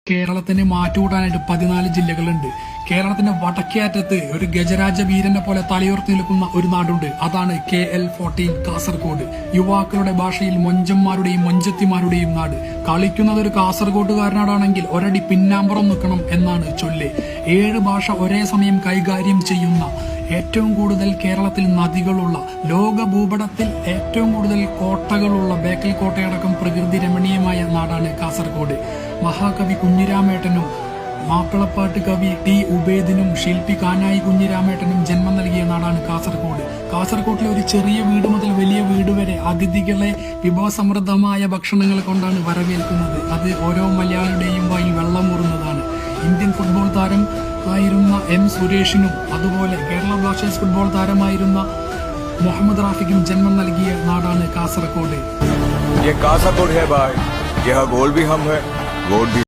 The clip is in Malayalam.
കേരളത്തിന് മാറ്റുകൂട്ടാനായിട്ട് 14 ജില്ലകളുണ്ട്. കേരളത്തിന്റെ വടക്കേ അറ്റത്ത് ഒരു ഗജരാജ വീരനെ പോലെ തലയുയർത്തി നിൽക്കുന്ന ഒരു നാടുണ്ട്. അതാണ് KL14 കാസർഗോഡ്. യുവാക്കളുടെ ഭാഷയിൽ മൊഞ്ചന്മാരുടെയും മൊഞ്ചത്തിമാരുടെയും നാട്. കളിക്കുന്നത് ഒരു കാസർഗോഡുകാരനാണെങ്കിൽ ഒരടി പിന്നാമ്പുറം നിൽക്കണം എന്നാണ് ചൊല്ല്. 7 ഭാഷ ഒരേ സമയം കൈകാര്യം ചെയ്യുന്ന, ഏറ്റവും കൂടുതൽ കേരളത്തിൽ നദികളുള്ള, ലോക ഭൂപടത്തിൽ ഏറ്റവും കൂടുതൽ കോട്ടകളുള്ള, ബേക്കൽ കോട്ടയടക്കം പ്രകൃതി രമണീയമായ നാടാണ് കാസർഗോഡ്. മഹാകവി കുഞ്ഞിരാമേട്ടനും മാപ്പിളപ്പാട്ട് കവി T ഉബൈദിനും ശില്പി കാനായി കുഞ്ഞിരാമേട്ടനും ജന്മം നൽകിയ നാടാണ് കാസർഗോഡ്. കാസർഗോഡിലെ ഒരു ചെറിയ വീട് മുതൽ വലിയ വീട് വരെ അതിഥികളെ വിഭവസമൃദ്ധമായ ഭക്ഷണങ്ങൾ കൊണ്ടാണ് വരവേൽക്കുന്നത്. അത് ഓരോ മലയാളിയുടെയും വായിൽ വെള്ളമൂറുന്നതാണ്. ഇന്ത്യൻ ഫുട്ബോൾ താരം ആയിരുന്ന M സുരേഷിനും അതുപോലെ കേരള ബ്ലാസ്റ്റേഴ്സ് ഫുട്ബോൾ താരമായിരുന്ന മുഹമ്മദ് റാഫിക്കും ജന്മം നൽകിയ നാടാണ് കാസർഗോഡ്. ये कासरगोड है भाई, यहाँ गोल भी हम है, वोट भी